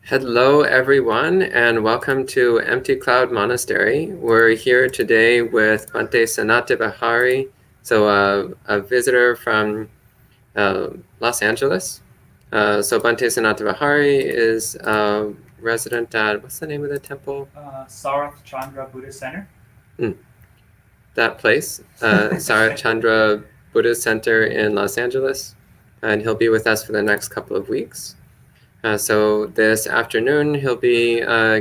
Hello, everyone, and welcome to Empty Cloud Monastery. We're here today with Bhante Sanāthavihārī, so a visitor from Los Angeles. So Bhante Sanāthavihārī is a resident at, what's the name of the temple? Sarath Chandra Buddhist Center. That place, Sarath Chandra Buddhist Center in Los Angeles. And he'll be with us for the next couple of weeks. So this afternoon, he'll be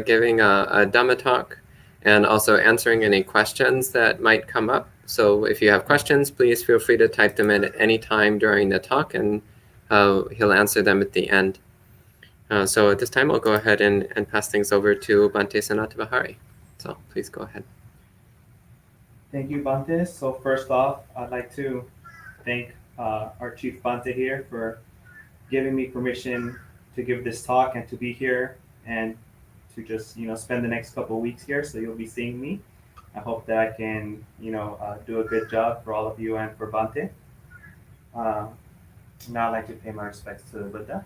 giving a Dhamma talk and also answering any questions that might come up. So if you have questions, please feel free to type them in at any time during the talk, and he'll answer them at the end. So at this time, I'll go ahead and pass things over to Bhante Sanāthavihārī. So please go ahead. Thank you, Bhante. So first off, I'd like to thank our Chief Bhante here for giving me permission to give this talk and to be here and to just spend the next couple of weeks here. So you'll be seeing me. I hope that I can do a good job for all of you and for Bhante. Now I'd like to pay my respects to the Buddha.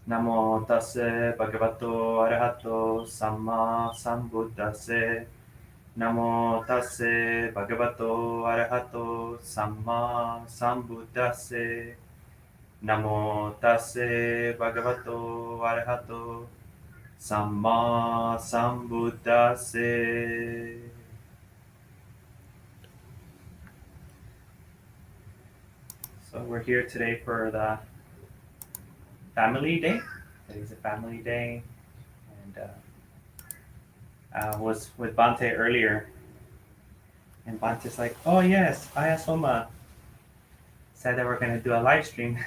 Namo tassa bhagavato arahato samma sambuddhassa. Namo tassa bhagavato arahato samma sambuddhassa. Namo tassa bhagavato arahato samma sambuddhassa. So we're here today for the family day. Today's a family day, and I was with Bhante earlier, and Bhante's like, "Oh yes, Ayasoma said that we're gonna do a live stream,"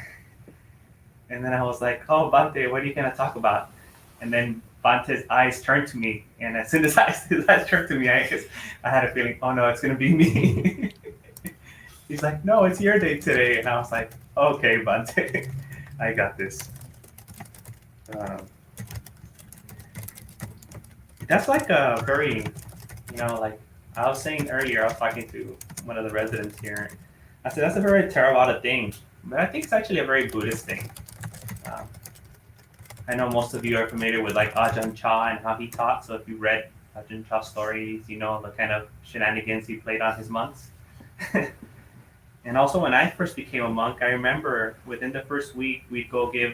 and then I was like, "Oh Bhante, what are you gonna talk about?" And then Bhante's eyes turned to me, and as soon as his eyes turned to me, I had a feeling, "Oh no, it's gonna be me." He's like, "No, it's your day today," and I was like, "Okay, Bhante, I got this." That's like a very, like I was saying earlier, I was talking to one of the residents here. I said, that's a very Theravada thing, but I think it's actually a very Buddhist thing. I know most of you are familiar with like Ajahn Chah and how he taught, so if you read Ajahn Chah's stories, you know the kind of shenanigans he played on his monks. And also when I first became a monk, I remember within the first week, we'd go to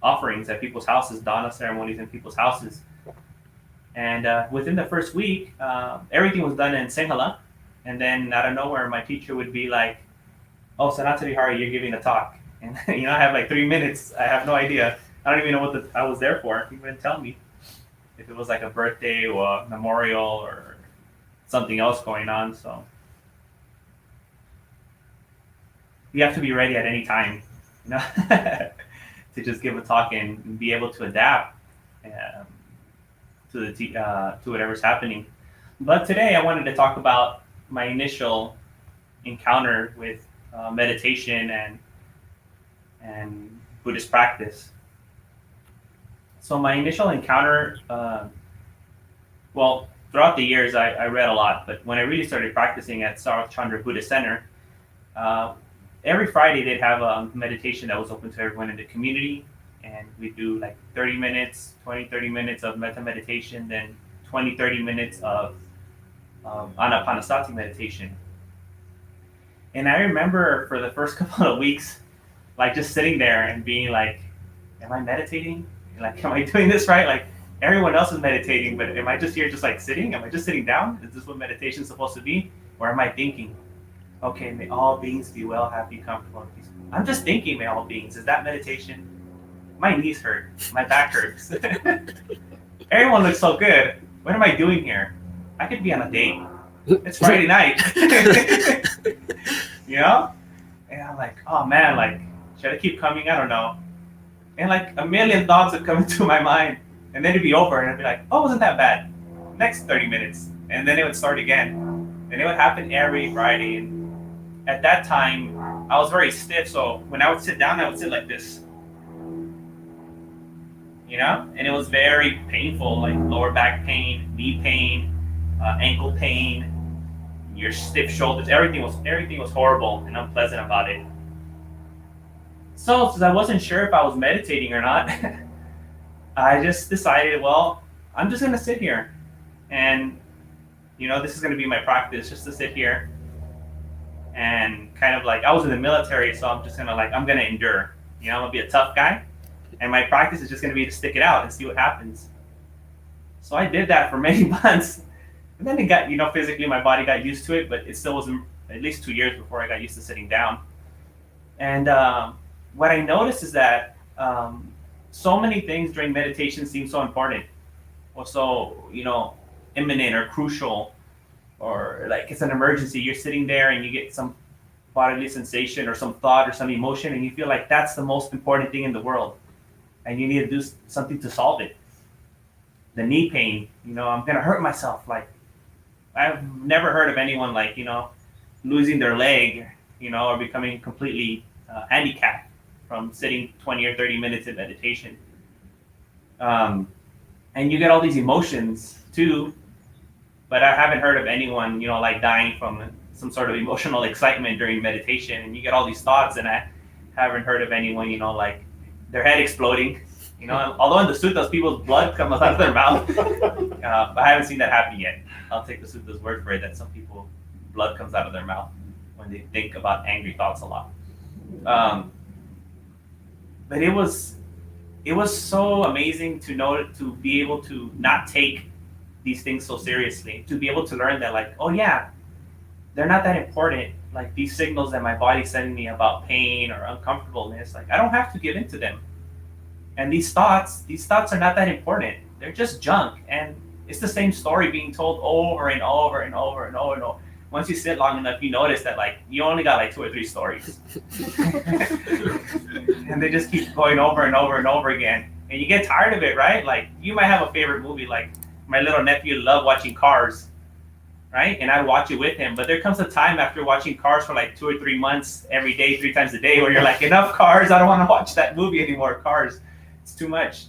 offerings at people's houses, dana ceremonies in people's houses. And within the first week, everything was done in Sinhala. And then out of nowhere, my teacher would be like, "Oh, Sanāthavihārī, you're giving a talk." And I have like 3 minutes. I have no idea. I don't even know what I was there for. He wouldn't tell me if it was like a birthday or a memorial or something else going on. So you have to be ready at any time, to just give a talk and be able to adapt to whatever's happening. But today I wanted to talk about my initial encounter with meditation and Buddhist practice. So my initial encounter, well, throughout the years I read a lot, but when I really started practicing at Sarath Chandra Buddhist Center, every Friday they'd have a meditation that was open to everyone in the community, and we'd do like 30 minutes of metta meditation, then 20-30 minutes of anapanasati meditation. And I remember for the first couple of weeks, like just sitting there and being like, am I meditating? Like, am I doing this right? Like everyone else is meditating, but am I just here just like sitting? Am I just sitting down? Is this what meditation is supposed to be? Or am I thinking, okay, may all beings be well, happy, comfortable, and peaceful? I'm just thinking, may all beings. Is that meditation? My knees hurt. My back hurts. Everyone looks so good. What am I doing here? I could be on a date. It's Friday night. And I'm like, oh man, like, should I keep coming? I don't know. And like a million thoughts would come into my mind, and then it'd be over, and I'd be like, oh, wasn't that bad? Next 30 minutes, and then it would start again, and it would happen every Friday. And at that time, I was very stiff, so when I would sit down, I would sit like this, and it was very painful, like lower back pain, knee pain, ankle pain, your stiff shoulders. Everything was horrible and unpleasant about it. So since I wasn't sure if I was meditating or not, I just decided, well, I'm just gonna sit here, and this is gonna be my practice, just to sit here and kind of like I was in the military, so I'm just gonna I'm gonna endure. I'm gonna be a tough guy, and my practice is just gonna be to stick it out and see what happens. So I did that for many months, and then it got physically my body got used to it, but it still was at least 2 years before I got used to sitting down. And what I noticed is that so many things during meditation seem so important, or so imminent or crucial, or like it's an emergency. You're sitting there and you get some bodily sensation or some thought or some emotion, and you feel like that's the most important thing in the world, and you need to do something to solve it. The knee pain, I'm gonna hurt myself. Like I've never heard of anyone losing their leg, or becoming completely handicapped from sitting 20 or 30 minutes in meditation. And you get all these emotions too, but I haven't heard of anyone, dying from some sort of emotional excitement during meditation. And you get all these thoughts, and I haven't heard of anyone, their head exploding. Although in the suttas, people's blood comes out of their mouth, but I haven't seen that happen yet. I'll take the sutta's word for it that some people, blood comes out of their mouth when they think about angry thoughts a lot. But it was so amazing to be able to not take these things so seriously, to be able to learn that oh yeah, they're not that important. Like these signals that my body's sending me about pain or uncomfortableness, I don't have to give into them. And these thoughts are not that important. They're just junk. And it's the same story being told over and over and over and over and over. Once you sit long enough, you notice that you only got 2 or 3 stories. And they just keep going over and over and over again. And you get tired of it, right? You might have a favorite movie, my little nephew loved watching Cars, right? And I'd watch it with him. But there comes a time after watching Cars for 2 or 3 months, every day, 3 times a day, where you're enough Cars, I don't want to watch that movie anymore. Cars, it's too much.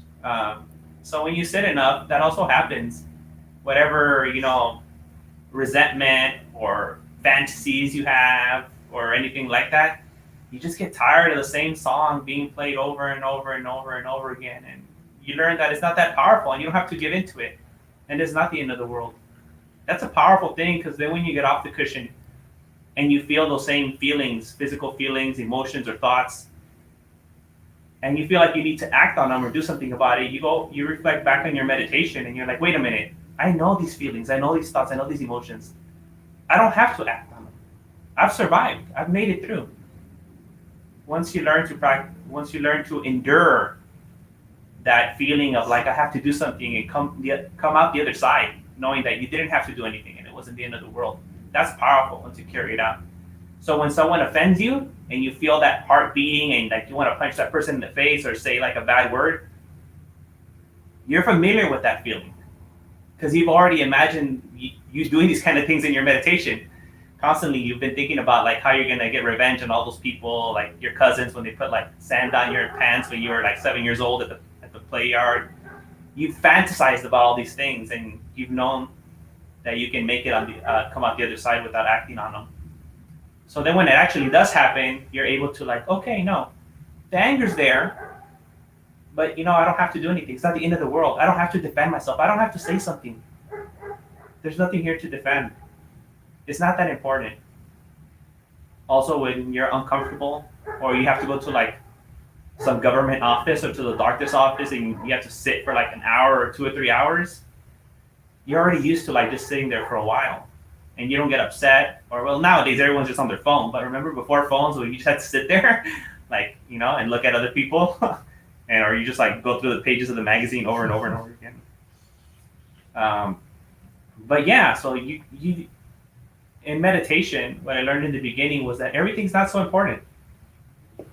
So when you sit enough, that also happens. Whatever, resentment or fantasies you have or anything like that, you just get tired of the same song being played over and over and over and over again. And you learn that it's not that powerful, and you don't have to give into it. And it's not the end of the world. That's a powerful thing, because then when you get off the cushion and you feel those same feelings, physical feelings, emotions, or thoughts, and you feel like you need to act on them or do something about it, you reflect back on your meditation, and you're like, wait a minute, I know these feelings, I know these thoughts, I know these emotions. I don't have to act on them. I've survived. I've made it through. Once you learn to practice, once you learn to endure that feeling of I have to do something and come out the other side, knowing that you didn't have to do anything and it wasn't the end of the world. That's powerful once you carry it out. So when someone offends you and you feel that heart beating and you want to punch that person in the face or say a bad word, you're familiar with that feeling, because you've already imagined you doing these kind of things in your meditation. Constantly, you've been thinking about how you're gonna get revenge on all those people, your cousins when they put sand on your pants when you were 7 years old at the play yard. You've fantasized about all these things, and you've known that you can make it come out the other side without acting on them. So then, when it actually does happen, you're able to okay, no, the anger's there, but I don't have to do anything. It's not the end of the world. I don't have to defend myself. I don't have to say something. There's nothing here to defend. It's not that important. Also, when you're uncomfortable or you have to go to some government office or to the doctor's office and you have to sit for an hour or 2 or 3 hours, you're already used to just sitting there for a while, and you don't get upset. Or nowadays everyone's just on their phone. But remember before phones, when you just had to sit there, and look at other people, or you just go through the pages of the magazine over and over and over again. But yeah, so you in meditation, what I learned in the beginning was that everything's not so important.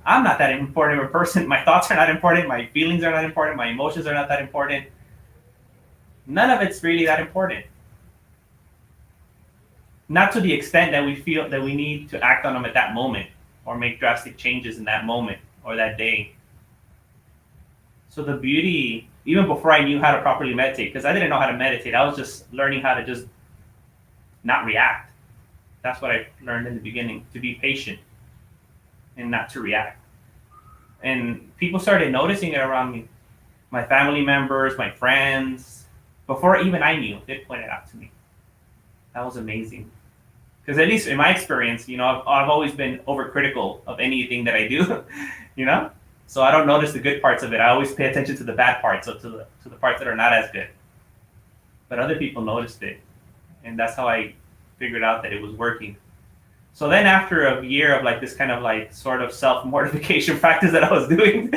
I'm not that important of a person. My thoughts are not important. My feelings are not important. My emotions are not that important. None of it's really that important. Not to the extent that we feel that we need to act on them at that moment or make drastic changes in that moment or that day. So the beauty, even before I knew how to properly meditate, because I didn't know how to meditate, I was just learning how to just not react. That's what I learned in the beginning, to be patient and not to react. And people started noticing it around me. My family members, my friends, before even I knew, they pointed out to me. That was amazing. Because at least in my experience, I've always been overcritical of anything that I do, you know. So I don't notice the good parts of it. I always pay attention to the bad parts, so to the parts that are not as good. But other people noticed it, and that's how I figured out that it was working. So then, after a year of like this kind of like sort of self mortification practice that I was doing,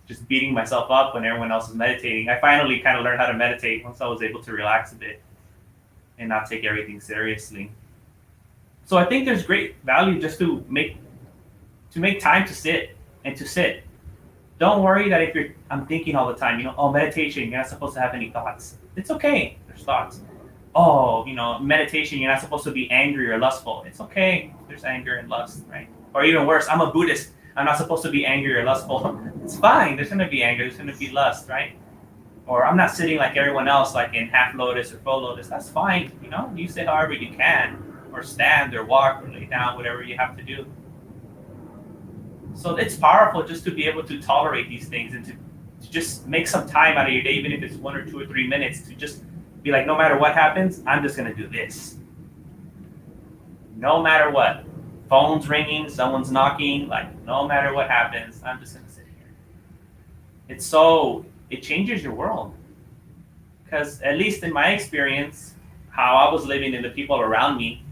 just beating myself up when everyone else was meditating, I finally kind of learned how to meditate once I was able to relax a bit and not take everything seriously. So I think there's great value just to make time to sit and to sit. Don't worry that if I'm thinking all the time, oh, meditation, you're not supposed to have any thoughts. It's okay. There's thoughts. Oh, meditation, you're not supposed to be angry or lustful. It's okay. There's anger and lust, right? Or even worse, I'm a Buddhist. I'm not supposed to be angry or lustful. It's fine. There's going to be anger. There's going to be lust, right? Or I'm not sitting like everyone else, like in half lotus or full lotus. That's fine. You sit however you can, or stand or walk or lay down, whatever you have to do. So it's powerful just to be able to tolerate these things and to just make some time out of your day, even if it's 1 or 2 or 3 minutes, to just be like, no matter what happens, I'm just going to do this. No matter what. Phone's ringing, someone's knocking, like no matter what happens, I'm just going to sit here. It changes your world. Because at least in my experience, how I was living and the people around me,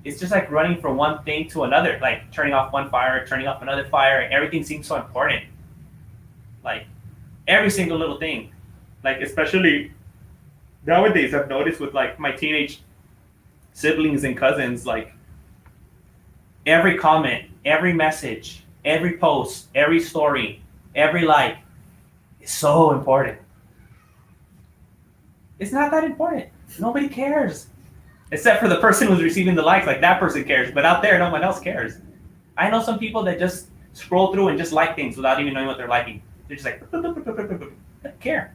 it's just like running from one thing to another, like turning off one fire, turning off another fire, and everything seems so important. Like every single little thing. Like especially nowadays I've noticed with like my teenage siblings and cousins, like every comment, every message, every post, every story, every like is so important. It's not that important. Nobody cares. Except for the person who's receiving the likes, like that person cares. But out there, no one else cares. I know some people that just scroll through and just like things without even knowing what they're liking. They're just like, they don't care.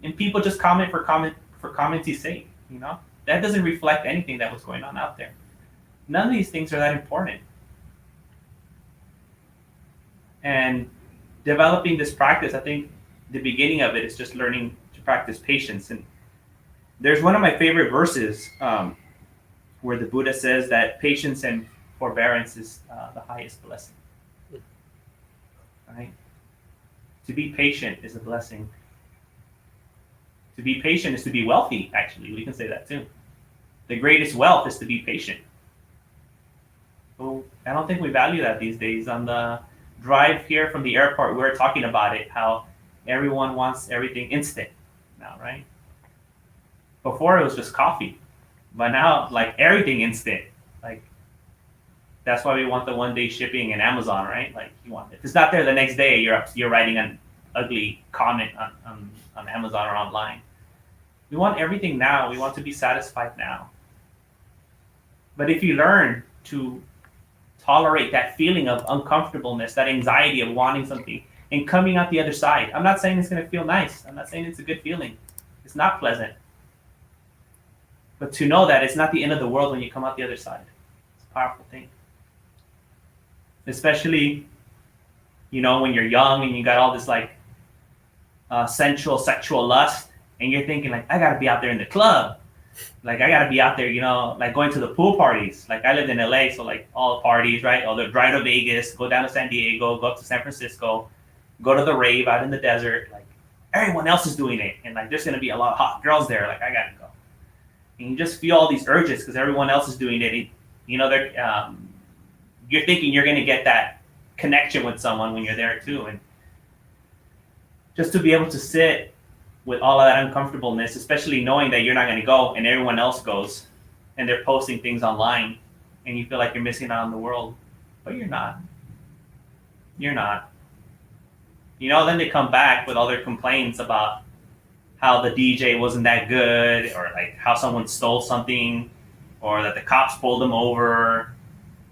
And people just comment for commenting's sake, That doesn't reflect anything that was going on out there. None of these things are that important. And developing this practice, I think the beginning of it is just learning to practice patience. And there's one of my favorite verses where the Buddha says that patience and forbearance is the highest blessing. Right? To be patient is a blessing. To be patient is to be wealthy, actually. We can say that too. The greatest wealth is to be patient. Well, I don't think we value that these days. On the drive here from the airport, we were talking about it, how everyone wants everything instant now, right? Before it was just coffee, but now like everything instant. Like that's why we want the 1-day shipping and Amazon, right? Like if it's not there the next day, you're writing an ugly comment on Amazon or online. We want everything now. We want to be satisfied now. But if you learn to tolerate that feeling of uncomfortableness, that anxiety of wanting something, and coming out the other side, I'm not saying it's going to feel nice. I'm not saying it's a good feeling. It's not pleasant. But to know that it's not the end of the world when you come out the other side. It's a powerful thing. Especially, when you're young and you got all this like sensual, sexual lust, and you're thinking like, I gotta be out there in the club. Like I gotta be out there, like going to the pool parties. Like I lived in LA, so like all the parties, right? Or the drive to Vegas, go down to San Diego, go up to San Francisco, go to the rave out in the desert. Like everyone else is doing it. And like there's gonna be a lot of hot girls there. Like I gotta go. And you just feel all these urges because everyone else is doing it. You're thinking you're going to get that connection with someone when you're there too. And just to be able to sit with all of that uncomfortableness, especially knowing that you're not going to go and everyone else goes and they're posting things online and you feel like you're missing out on the world, but you're not. You're not. Then they come back with all their complaints about how the DJ wasn't that good, or like how someone stole something, or that the cops pulled them over,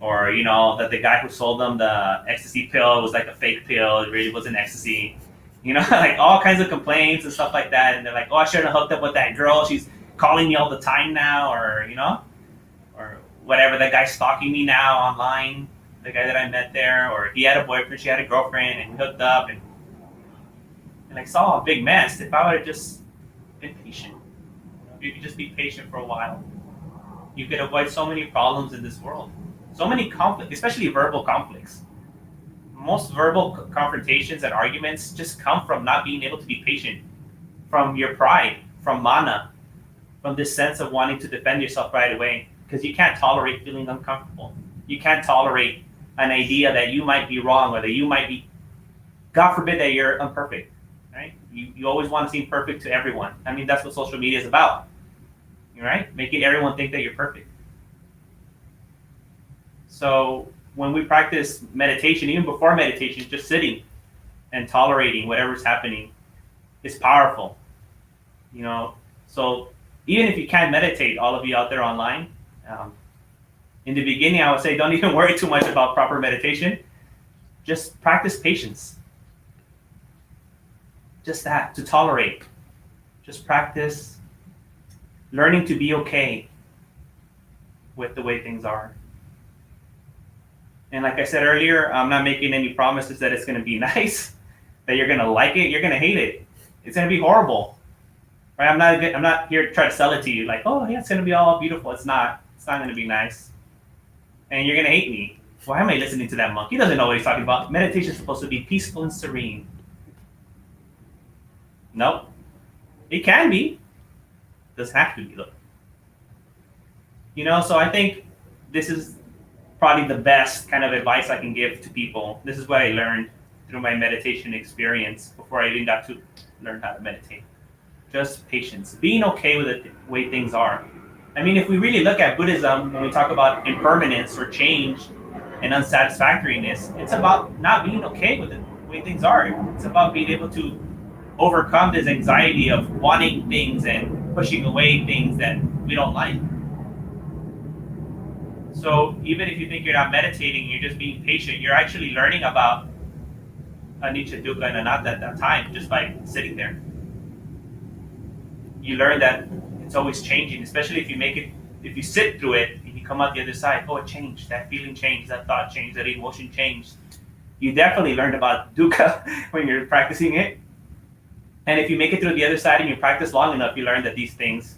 or that the guy who sold them the ecstasy pill was like a fake pill, it really wasn't ecstasy. Like all kinds of complaints and stuff like that. And they're like, oh, I shouldn't have hooked up with that girl, she's calling me all the time now, or or whatever, that guy's stalking me now online. the guy that I met there, or he had a boyfriend, she had a girlfriend, and we hooked up, and like saw a big mess. If I would have just been patient, if you could just be patient for a while, you could avoid so many problems in this world. So many conflicts, especially verbal conflicts. Most verbal confrontations and arguments just come from not being able to be patient, from your pride, from mana, from this sense of wanting to defend yourself right away, because you can't tolerate feeling uncomfortable. You can't tolerate an idea that you might be wrong, or that you might be, God forbid, that you're imperfect, right? You always want to seem perfect to everyone. I mean, that's what social media is about, right? Making everyone think that you're perfect. So when we practice meditation, even before meditation, just sitting and tolerating whatever's happening is powerful. So even if you can't meditate, all of you out there online, in the beginning, I would say don't even worry too much about proper meditation. Just practice patience. Just that, to tolerate. Just practice learning to be okay with the way things are. And like I said earlier, I'm not making any promises that it's going to be nice, that you're going to like it. You're going to hate it. It's going to be horrible. Right? I'm not here to try to sell it to you like, oh yeah, it's going to be all beautiful. It's not. It's not going to be nice. And you're going to hate me. Why am I listening to that monk? He doesn't know what he's talking about. Meditation is supposed to be peaceful and serene. Nope. It can be. Doesn't have to be though. So I think this is probably the best kind of advice I can give to people. This is what I learned through my meditation experience before I even got to learn how to meditate. Just patience. Being okay with the way things are. I mean, if we really look at Buddhism, when we talk about impermanence or change and unsatisfactoriness, it's about not being okay with the way things are. It's about being able to overcome this anxiety of wanting things and pushing away things that we don't like. So even if you think you're not meditating, you're just being patient, you're actually learning about anicca, dukkha, and anatta at that time just by sitting there. You learn that it's always changing, especially if you sit through it and you come out the other side, oh, it changed, that feeling changed, that thought changed, that emotion changed. You definitely learned about dukkha when you're practicing it. And if you make it through the other side and you practice long enough, you learn that these things,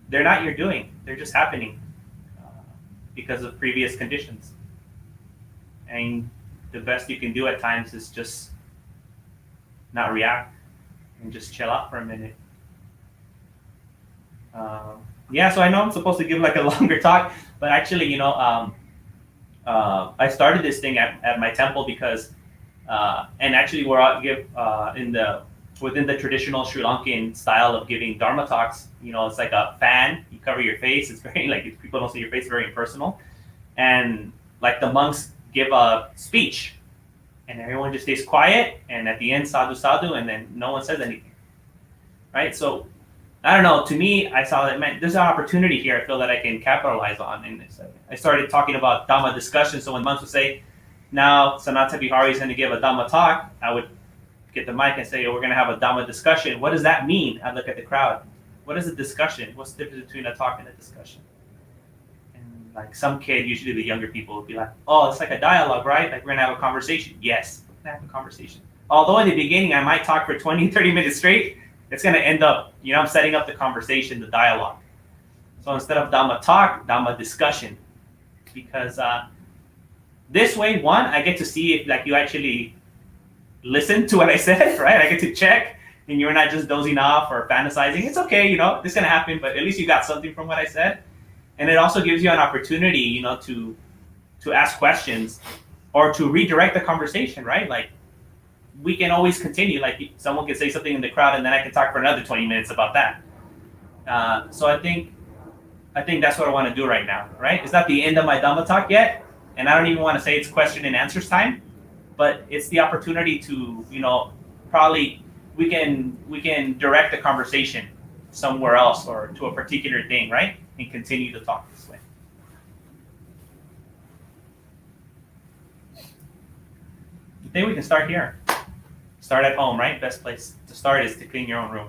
they're not your doing, they're just happening because of previous conditions. And the best you can do at times is just not react and just chill out for a minute. So I know I'm supposed to give like a longer talk, but actually, I started this thing at my temple because, and actually within the traditional Sri Lankan style of giving Dharma talks, it's like a fan, you cover your face, it's very, like, if people don't see your face, very impersonal. And like the monks give a speech and everyone just stays quiet, and at the end, sadhu sadhu, and then no one says anything, right? So I don't know, to me, I saw that, man, there's an opportunity here I feel that I can capitalize on. And I started talking about Dhamma discussion. So when monks would say, now Sanāthavihārī is going to give a Dhamma talk, I would get the mic and say, oh, we're going to have a Dhamma discussion. What does that mean? I look at the crowd. What is a discussion? What's the difference between a talk and a discussion? And like some kid, usually the younger people, would be like, oh, it's like a dialogue, right? Like we're going to have a conversation. Yes, we're going to have a conversation. Although in the beginning, I might talk for 20, 30 minutes straight, it's going to end up, I'm setting up the conversation, the dialogue. So instead of Dhamma talk, Dhamma discussion. Because this way, one, I get to see if like you actually listen to what I said, right? I get to check, and you're not just dozing off or fantasizing. It's okay, this is going to happen, but at least you got something from what I said. And it also gives you an opportunity, to ask questions or to redirect the conversation, right? Like, we can always continue. Like someone can say something in the crowd, and then I can talk for another 20 minutes about that. So I think that's what I want to do right now, right? It's not the end of my Dhamma talk yet, and I don't even want to say it's question and answers time, but it's the opportunity to, probably we can direct the conversation somewhere else or to a particular thing, right? And continue to talk this way. I think we can start here. Start at home, right? Best place to start is to clean your own room.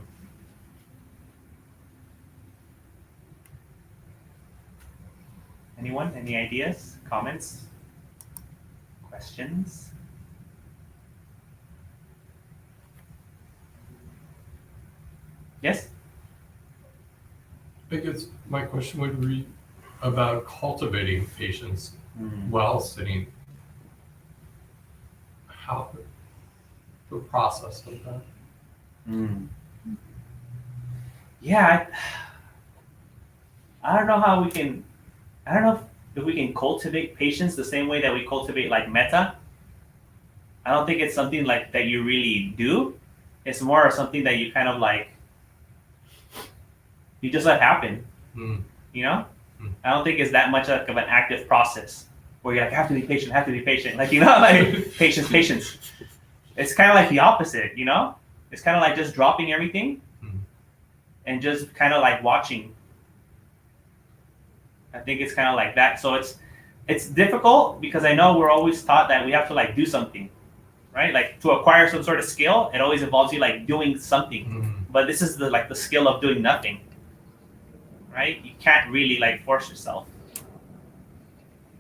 Anyone? Any ideas? Comments? questions? Yes? I guess my question would be about cultivating patience while sitting. How the process of that? Yeah, I don't know how we can. I don't know if we can cultivate patience the same way that we cultivate like metta. I don't think it's something like that you really do. It's more of something that you kind of like. You just let happen. You know. I don't think it's that much like of an active process where you're like, have to be patient, like like patience. It's kind of like the opposite, It's kind of like just dropping everything and just kind of like watching. I think it's kind of like that. So it's difficult because I know we're always taught that we have to like do something, right? Like to acquire some sort of skill, it always involves you like doing something. But this is the skill of doing nothing, right? You can't really like force yourself,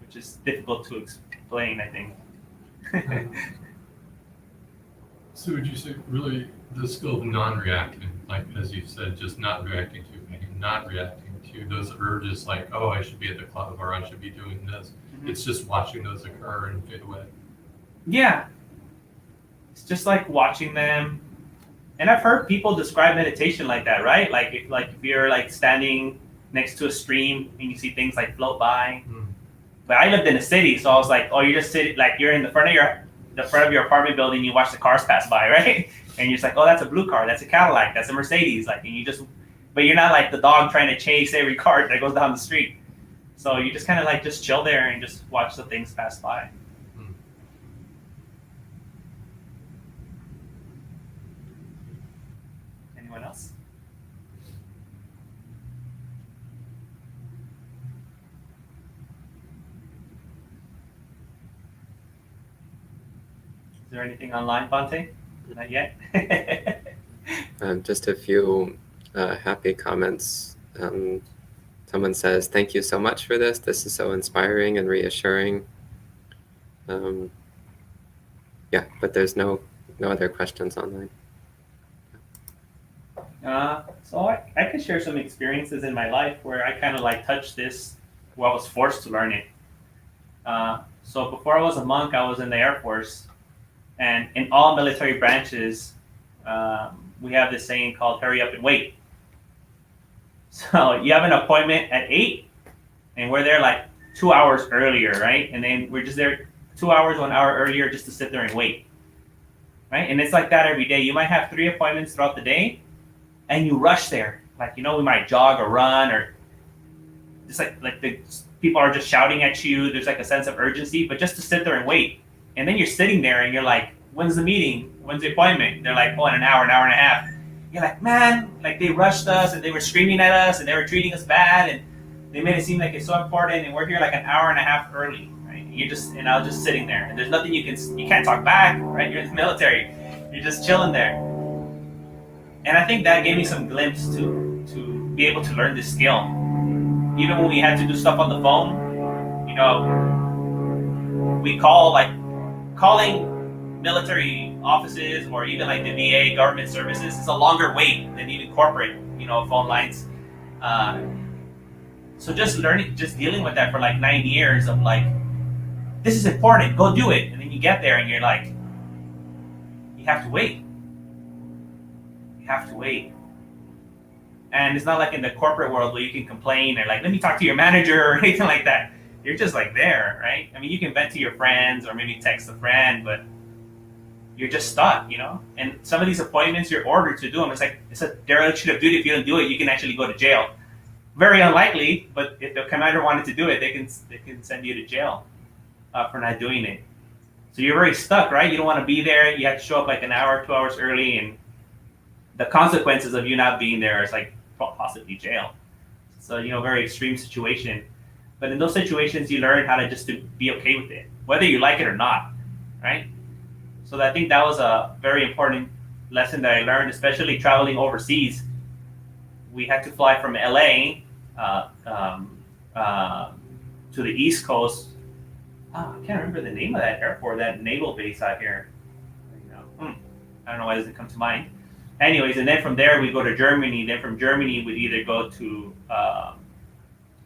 which is difficult to explain, I think. So would you say really the skill of non-reacting, like as you said, just not reacting to pain, not reacting to those urges like, oh, I should be at the club or I should be doing this. It's just watching those occur and fade away. Yeah. It's just like watching them. And I've heard people describe meditation like that, right? Like if you're like standing next to a stream and you see things like float by. But I lived in a city, so I was like, oh, you're just sitting, like you're in the front of your apartment building, you watch the cars pass by, right? And you're just like, oh, that's a blue car, that's a Cadillac, that's a Mercedes, like, and you just, but you're not like the dog trying to chase every car that goes down the street. So you just kind of like just chill there and just watch the things pass by. Anyone else? Is there anything online, Bhante? Not yet. Just a few happy comments. Someone says, "Thank you so much for this. This is so inspiring and reassuring." Yeah, but there's no other questions online. So I could share some experiences in my life where I kind of like touched this, where I was forced to learn it. So before I was a monk, I was in the Air Force, and in all military branches, we have this saying called "hurry up and wait." So you have an appointment at 8, and we're there like 2 hours earlier, right? And then we're just there 2 hours, 1 hour earlier just to sit there and wait, right? And it's like that every day. You might have 3 appointments throughout the day, and you rush there. Like, we might jog or run, or just like the people are just shouting at you. There's like a sense of urgency, but just to sit there and wait. And then you're sitting there and you're like, when's the meeting? When's the appointment? They're like, oh, in an hour and a half. You're like, man, like they rushed us and they were screaming at us and they were treating us bad and they made it seem like it's so important, and we're here like an hour and a half early, right? And I was just sitting there, and there's nothing you can't talk back, right? You're in the military, you're just chilling there. And I think that gave me some glimpse to be able to learn this skill. Even when we had to do stuff on the phone, we calling military offices or even like the VA government services is a longer wait than even corporate, phone lines. So just dealing with that for like 9 years of like, this is important, go do it. And then you get there and you're like, you have to wait. You have to wait. And it's not like in the corporate world where you can complain or like, let me talk to your manager or anything like that. You're just like there, right? I mean, you can vent to your friends or maybe text a friend, but you're just stuck, And some of these appointments, you're ordered to do them. It's a dereliction of duty. If you don't do it, you can actually go to jail. Very unlikely, but if the commander wanted to do it, they can send you to jail for not doing it. So you're very stuck, right? You don't want to be there. You have to show up like an hour, 2 hours early, and the consequences of you not being there is like possibly jail. So very extreme situation. But in those situations, you learn how to be okay with it, whether you like it or not, right? So I think that was a very important lesson that I learned, especially traveling overseas. We had to fly from LA to the East Coast I can't remember the name of that airport, that naval base out here. I don't know why it doesn't come to mind. Anyways, and then from there we go to Germany. Then from Germany we'd either go to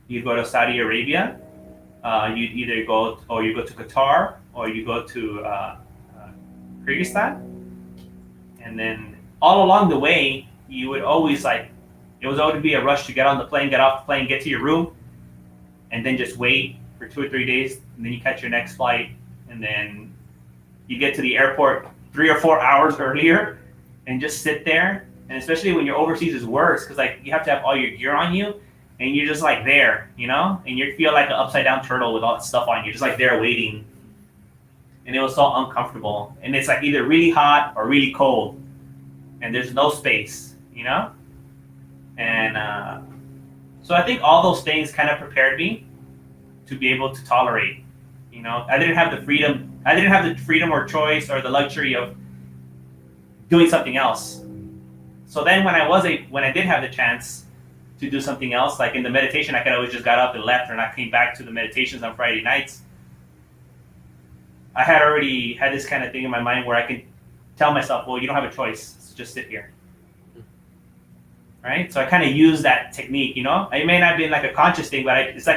you go to Saudi Arabia. You'd either go you go to Qatar or you go to Kyrgyzstan. And then all along the way, you would always it was always be a rush to get on the plane, get off the plane, get to your room, and then just wait for 2 or 3 days, and then you catch your next flight, and then you get to the airport 3 or 4 hours earlier, and just sit there. And especially when you're overseas is worse, because you have to have all your gear on you, and you're just there, and you feel like an upside down turtle with all that stuff on you, just there waiting. And it was so uncomfortable. And it's either really hot or really cold, and there's no space, And so I think all those things kind of prepared me to be able to tolerate. I didn't have the freedom. I didn't have the freedom or choice or the luxury of doing something else. So then when I did have the chance to do something else, like in the meditation, I could always just got up and left, and I came back to the meditations on Friday nights. I had already had this kind of thing in my mind where I could tell myself, well, you don't have a choice, so just sit here. Right? So I kind of use that technique, It may not be a conscious thing, but it's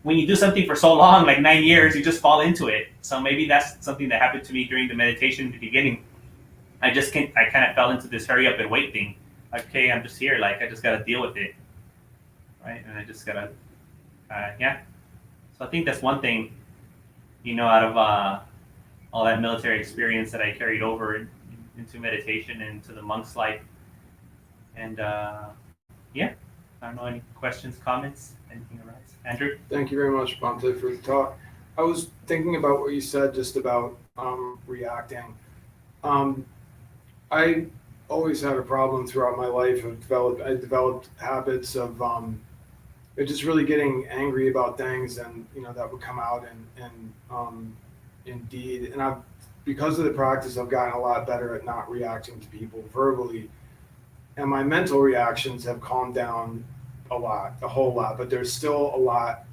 when you do something for so long, 9 years, you just fall into it. So maybe that's something that happened to me during the meditation in the beginning. I kind of fell into this hurry up and wait thing. Okay, I'm just here. I just got to deal with it. Right? And I just got to, So I think that's one thing, out of all that military experience that I carried over into meditation and into the monk's life. And I don't know, any questions, comments, anything arise? Andrew? Thank you very much, Bhante, for the talk. I was thinking about what you said just about reacting. I always had a problem throughout my life. I developed habits of just really getting angry about things, and that would come out in deed. And because of the practice, I've gotten a lot better at not reacting to people verbally. And my mental reactions have calmed down a whole lot, but there's still a lot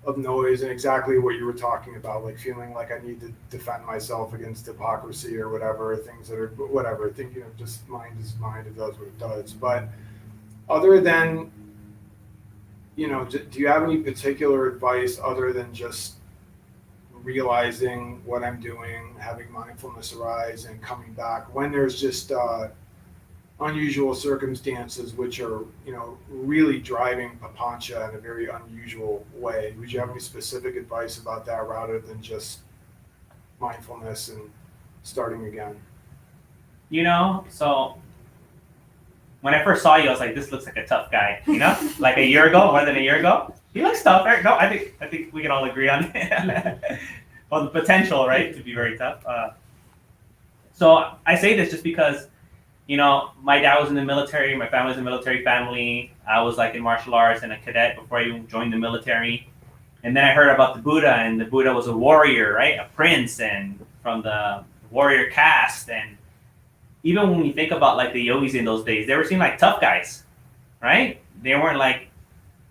of noise, and exactly what you were talking about, feeling like I need to defend myself against hypocrisy or whatever, things that are whatever. Thinking of just mind is mind, it does what it does. But other than, do you have any particular advice other than just realizing what I'm doing, having mindfulness arise, and coming back when there's just unusual circumstances which are, really driving papancha in a very unusual way? Would you have any specific advice about that rather than just mindfulness and starting again? So when I first saw you, I was like, this looks like a tough guy, a year ago, more than a year ago. He looks tough. No, I think we can all agree on it. Well, the potential, right, to be very tough. So I say this just because, my dad was in the military, my family was a military family. I was in martial arts and a cadet before I even joined the military. And then I heard about the Buddha, and the Buddha was a warrior, right? A prince, and from the warrior caste. And even when we think about the yogis in those days, they were seen like tough guys, right? They weren't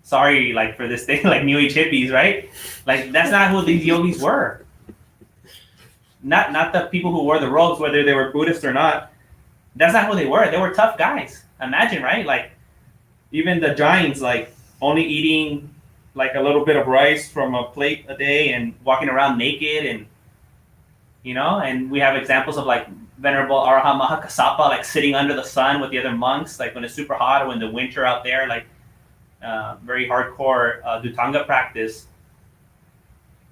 sorry, for this thing, New Age hippies, right? That's not who these yogis were. Not the people who wore the robes, whether they were Buddhist or not. That's not who they were. They were tough guys. Imagine, right? Even the giants, only eating a little bit of rice from a plate a day and walking around naked, and and we have examples of Venerable Arahant Mahakassapa sitting under the sun with the other monks, when it's super hot or when the winter out there, very hardcore Dhutanga practice.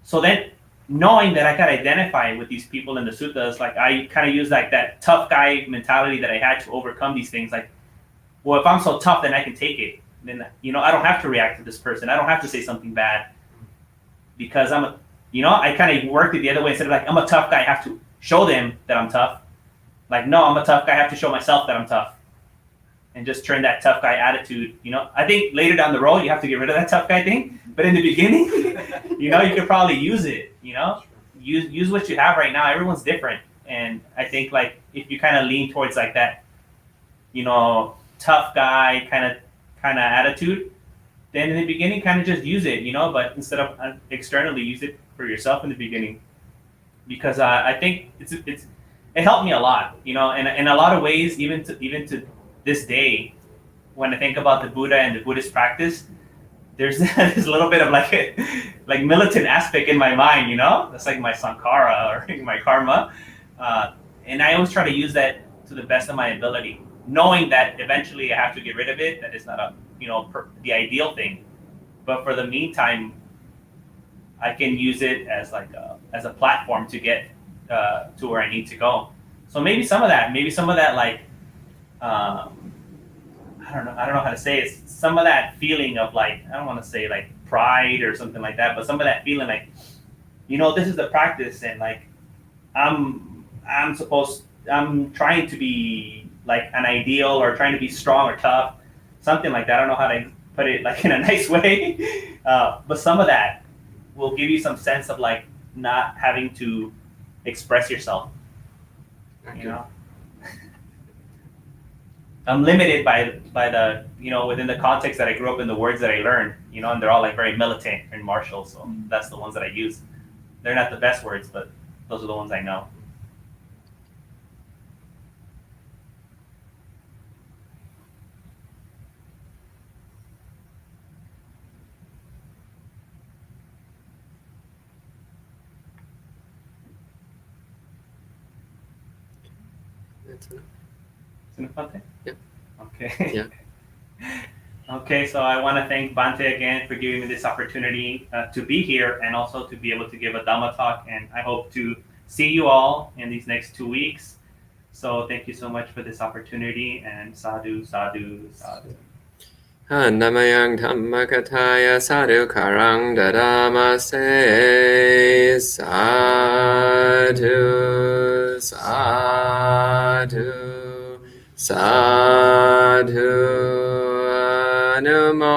So then, knowing that I could identify with these people in the suttas, I kind of use that tough guy mentality that I had to overcome these things. Well, if I'm so tough, then I can take it. Then I don't have to react to this person. I don't have to say something bad because I kind of worked it the other way. Instead of I'm a tough guy, I have to show them that I'm tough. No, I'm a tough guy. I have to show myself that I'm tough, and just turn that tough guy attitude. I think later down the road you have to get rid of that tough guy thing. But in the beginning, you could probably use it. Use what you have right now. Everyone's different, and I think if you kind of lean towards that, tough guy kind of attitude, then in the beginning kind of just use it. But instead of externally use it for yourself in the beginning, because I think it helped me a lot, you know, and in a lot of ways, even to this day, when I think about the Buddha and the Buddhist practice, there's this little bit of like militant aspect in my mind, you know, that's like my sankhara or my karma, and I always try to use that to the best of my ability, knowing that eventually I have to get rid of it. That is not the ideal thing, but for the meantime, I can use it as a platform to get to where I need to go. So maybe some of that like I don't know how to say it. Some of that feeling of like, I don't want to say like pride or something like that, but some of that feeling like, you know, this is the practice, and like I'm trying to be like an ideal, or trying to be strong or tough, something like that. I don't know how to put it like in a nice way, but some of that will give you some sense of like not having to express yourself. Okay. You know, I'm limited by the, you know, within the context that I grew up in, the words that I learned, you know, and they're all like very militant and martial. So that's the ones that I use. They're not the best words, but those are the ones I know. That's enough. Isn't it Bhante? Yeah. Okay. Yeah. Okay, so I want to thank Bhante again for giving me this opportunity to be here, and also to be able to give a Dhamma talk. And I hope to see you all in these next 2 weeks. So thank you so much for this opportunity, and sadhu, sadhu, sadhu. Namayang Dhammakataya Sadhukarang Dadamase Sadhu Sadhu Sadhu Anumodami.